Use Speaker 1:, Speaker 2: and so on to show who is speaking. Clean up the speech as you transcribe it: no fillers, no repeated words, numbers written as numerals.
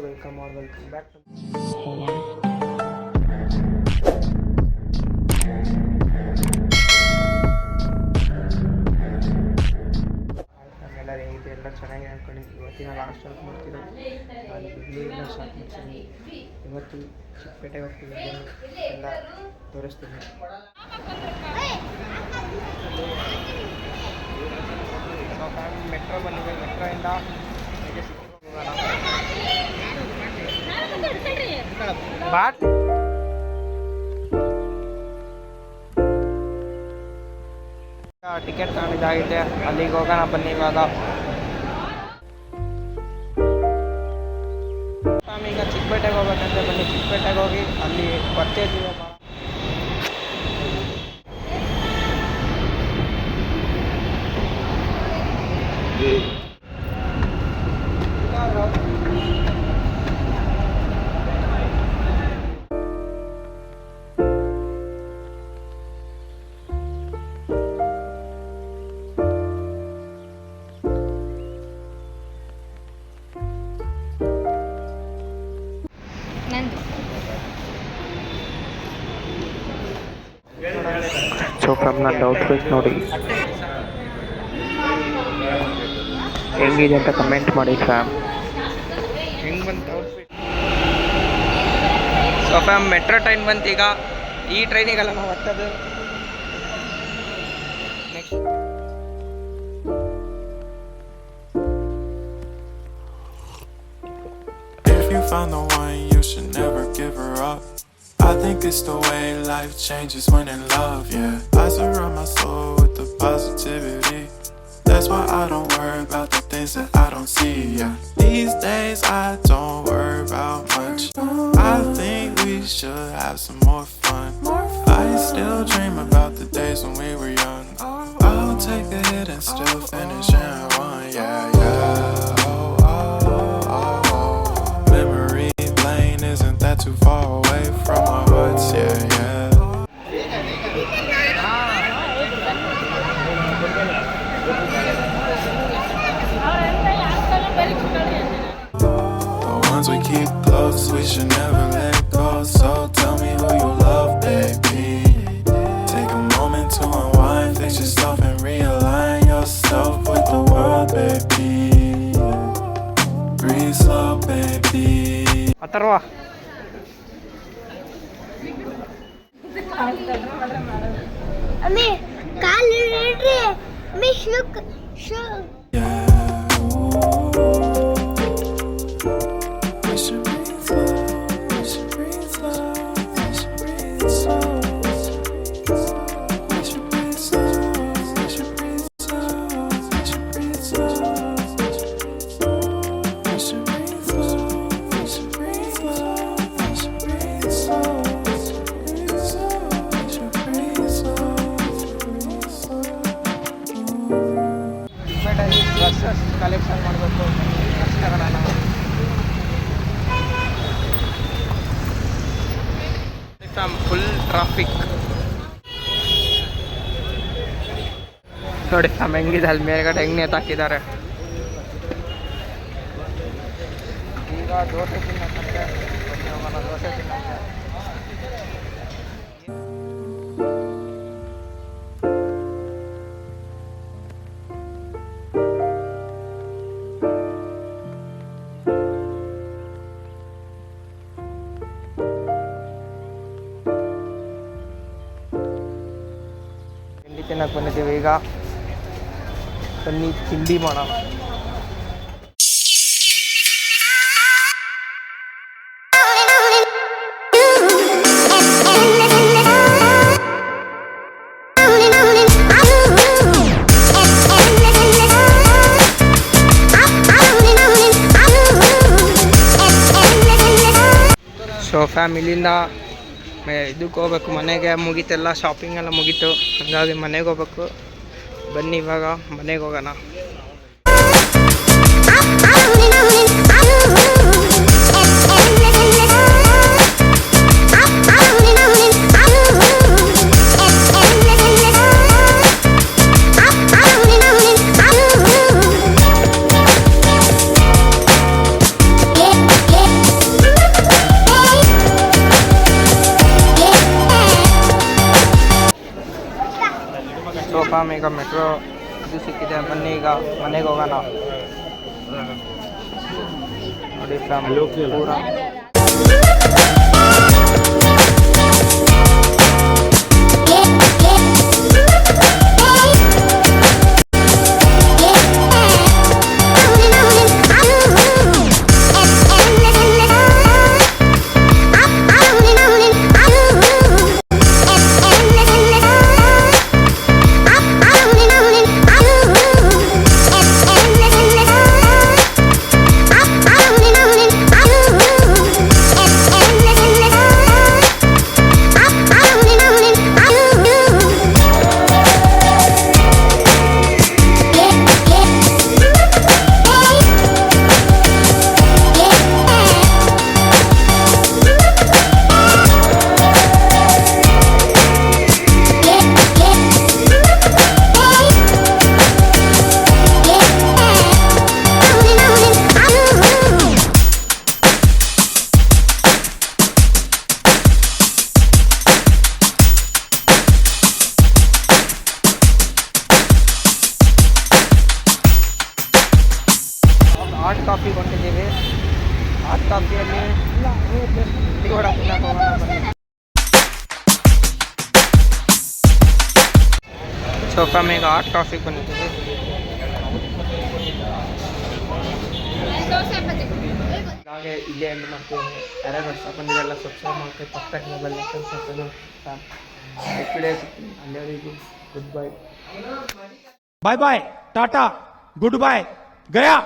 Speaker 1: Welcome back to ನಮ್ಮೆಲ್ಲರೂ ಹೇಗಿದೆ ಎಲ್ಲ ಚೆನ್ನಾಗಿ ಅಂದ್ಕೊಂಡಿದ್ದು. ಇವತ್ತಿನ ಲಾಸ್ಟ್ ಸ್ಟಾರ್ಟ್ ಮಾಡ್ತಿರೋದು ನಾನು ಬೆಂಗಳೂರಿಂದ ಸ್ಟಾರ್ಟ್ ಮಾಡ್ತೀನಿ. ಇವತ್ತು ಚಿಕ್ಕಪೇಟೆಗೆ ಹೋಗ್ತೀವಿ, ಎಲ್ಲ ತೋರಿಸ್ತೀನಿ. ಮೆಟ್ರೋ ಬಂದಿದೆ, ಮೆಟ್ರೋಯಿಂದ ಬಾಟ್ ಟಿಕೆಟ್ ತಗೊಂಡಿದ್ದಾಗಿದೆ, ಅಲ್ಲಿಗೆ ಹೋಗೋಣ ಬನ್ನಿ. ಇವಾಗ ಈಗ ಚಿಕ್ಕಪೇಟೆಗೆ ಹೋಗ್ಬೇಕಂದ್ರೆ ಬನ್ನಿ, ಚಿಕ್ಕಪೇಟೆಗೆ ಹೋಗಿ ಅಲ್ಲಿ ಪರ್ಚೇಸ್ ಸೊ ಫ್ರಮ್ ನನ್ನ ಔಟ್ಫಿಟ್ ನೋಡಿ ಹೆಂಗಿದೆ ಅಂತ ಕಮೆಂಟ್ ಮಾಡಿ ಫ್ಯಾಮ್. ಹೆಂಗೆ ಬಂತು outfit? So fam metro train ಬಂತು. ಈಗ ಈ ಟ್ರೈನಿಗೆಲ್ಲ ನಾವು ಹತ್ತದು. Next
Speaker 2: If you found the one, you should never give her up. I think it's the way life changes when in love, yeah. I surround my soul with the positivity. That's why I don't worry about the things that I don't see, yeah. These days I don't worry about much. I think we should have some more fun. I still dream about the days when we were young. I'll take a hit and still finish in one, yeah, yeah. Oh, oh, oh, oh. Memory lane isn't that too far away from our hearts, yeah, yeah. The ones we keep close, we should never let go. So tell me who you love, baby. Take a moment to unwind, fix yourself and realign yourself with the world, baby. Breathe slow, baby.
Speaker 1: Atharva
Speaker 3: ಅಮ್ಮಿ ಕಾಲು ಇಡ್ರಿ ಅಮ್ಮಿ ಶುಕ್
Speaker 1: dresses collection ಮಾಡಬೇಕು. Full traffic ನೋಡಿ ನಮ್ಮ ಹೆಂಗಿದೆ, ಅಲ್ಲಿ ಮೇಲ್ಗಡೆ ಹೆಂಗೆ ನೇತಾಕಿದ್ದಾರೆ. ಈಗ ದೋಸೆ ತಿನ್ನೋಕ್ಕಂತೆ ದೋಸೆ ತಿನ್ನೋಕ್ಕೆ ತಿನ್ನಕ್ಕೆ ಬಂದಿದ್ದೀವಿ. ಈಗ ಬನ್ನಿ ತಿಂಡಿ ಮಾಡೋಣ. ಸೊ ಫ್ಯಾಮಿಲಿಯಿಂದ ಇದಕ್ಕೆ ಹೋಗ್ಬೇಕು, ಮನೆಗೆ ಮುಗೀತೆಲ್ಲ, ಶಾಪಿಂಗ್ ಎಲ್ಲ ಮುಗೀತು. ಹಾಗಾಗಿ ಮನೆಗೆ ಹೋಗ್ಬೇಕು. ಬನ್ನಿ ಇವಾಗ ಮನೆಗೆ ಹೋಗೋಣ. ಫ್ರಮ್ ಈಗ ಮೆಟ್ರೋ ಇದು ಸಿಕ್ಕಿದೆ. ಬನ್ನಿ ಈಗ ಮನೆಗೆ ಹೋಗೋಣ. ನೋಡಿ ಫ್ರಮ್ ಪೂರ ಹಾಟ್ ಕಾಫಿ ಕೊಂಡಿದ್ದೀವಿ. ಹಾಟ್ ಕಾಫಿಯಲ್ಲಿ ಟೀ ಕೂಡ ತಿನ್ನಕ್ಕೆ ಹೋಗೋಣ ಬನ್ನಿ. ಸೊ ಫ್ರಮ್ ಈಗ ಹಾಟ್ ಕಾಫಿಗೆ ಬಂದಿದ್ದೀವಿ. ಹಾಗೆ ಇಲ್ಲೇ ಎಂಡ್ ಮಾಡ್ತೀವಿ. ಯಾರ್ಯಾರು ಹೊಸ ಬಂದಿರಲ್ಲ ಸಬ್ಸ್ಕ್ರೈಬ್ ಮಾಡ್ತೀವಿ. ಪಕ್ಕದ ಮೊಬೈಲ್ ಅಲ್ಲಿವರೆಗೂ good bye.
Speaker 4: Bye bye tata good bye गया.